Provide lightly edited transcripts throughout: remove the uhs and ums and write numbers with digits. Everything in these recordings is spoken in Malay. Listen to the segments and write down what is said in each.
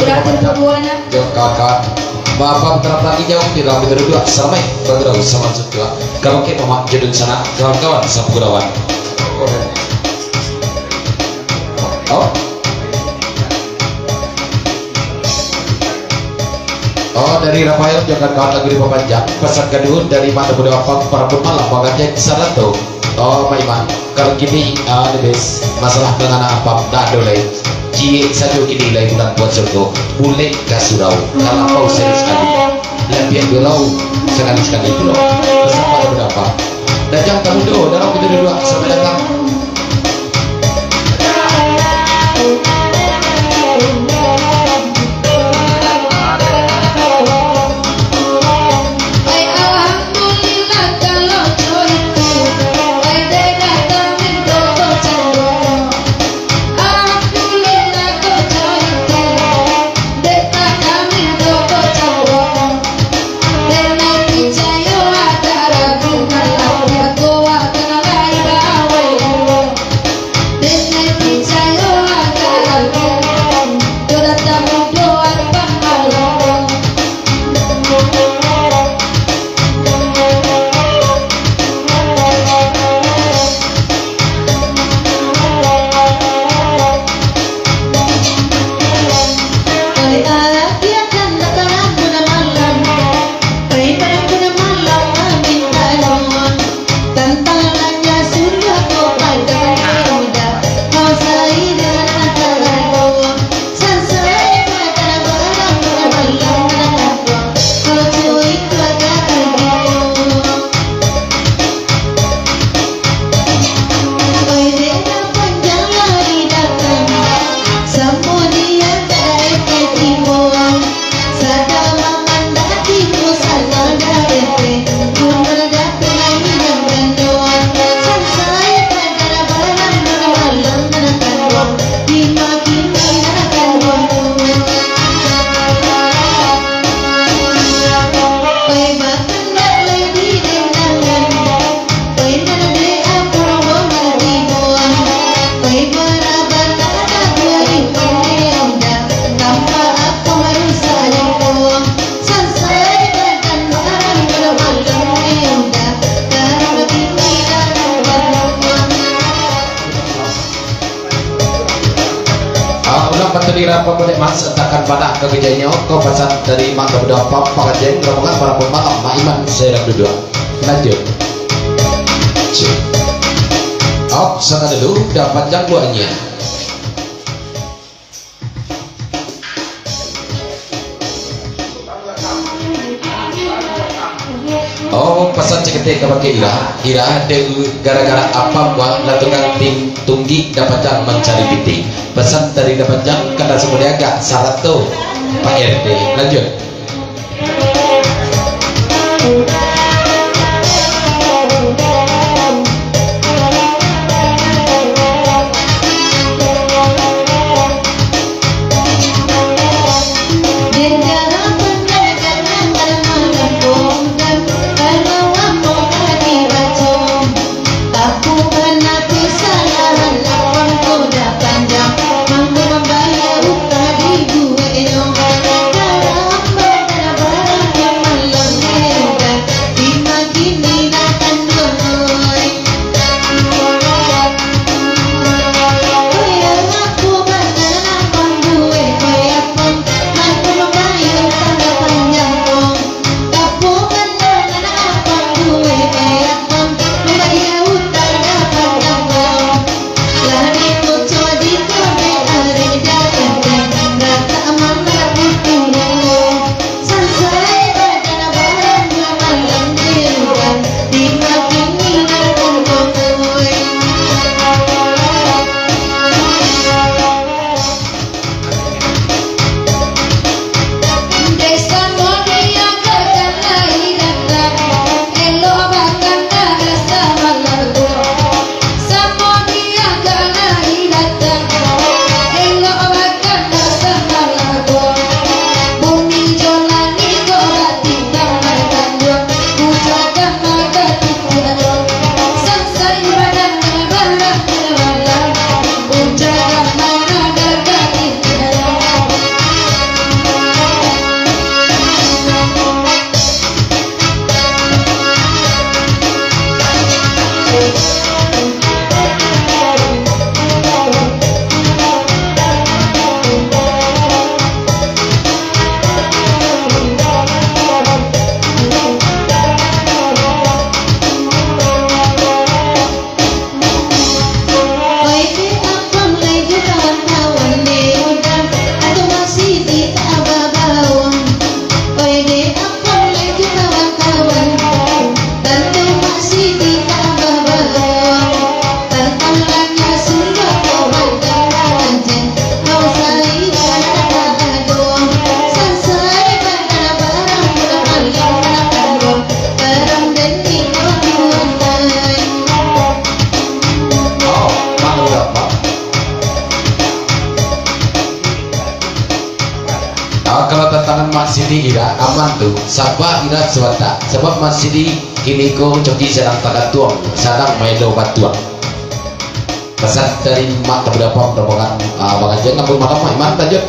kawan-kawan Bapak terap lagi jauh di dalam itu dua sampai bergerak sama setua kalau kita mak jedun sana kawan-kawan sampurawan dari Rafael jangan kawan lagi di Papanjang pesan kedua dari mana budaya para pemalang bagajek salatu Maiman kalau gini bes masalah dengan apa tak boleh jie satu kini lagi bukan buat surga boleh kasurau kalau kau serius sekali lebih belau sekali itu loh pesan pada berapa dan jangan kamu doa dalam kita dua sampai datang Apa boleh mas takkan panah kekejanya kau pesan dari mata berdoa pengajian rombongan para pemalam Maiman saya dua lanjut sana dulu dapat jangguannya pesan cekete ke pakai ira ada gara-gara apa buat latungan tim tunggi dapat jang mencari piting pesan dari dapat jang karena semuanya agak syarat tuh Pak RT lanjut Mampu membayar upah di gue masih di ira aman tuh sabah ira swata sebab masih di kini ko coki sedang taga tuang sedang main obat tuang pesan dari mak beberapa rombongan Bang Ajeng ngambung malam Iman lanjut.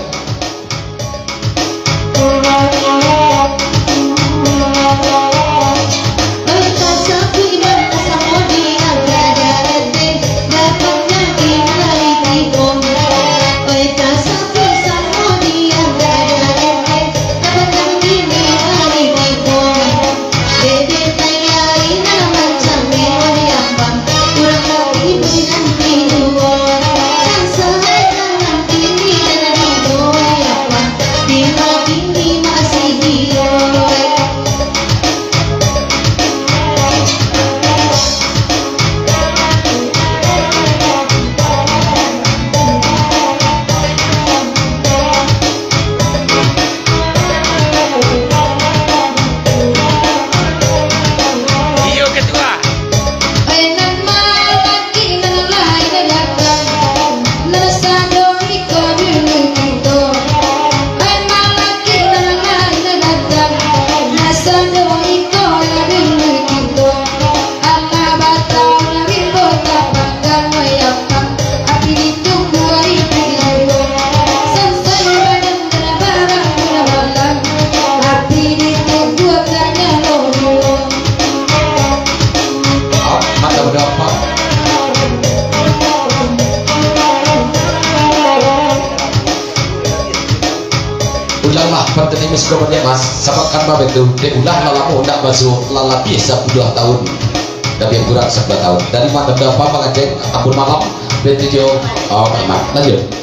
Pertanyaan miskomennya mas, sapakan babe itu ulah lalamu nak basuh lala biasa 2 tahun, tapi yang kurang 11 tahun. Dari mana berapa Bang Ajeng, ampun malam, betujo, Iman lanjut.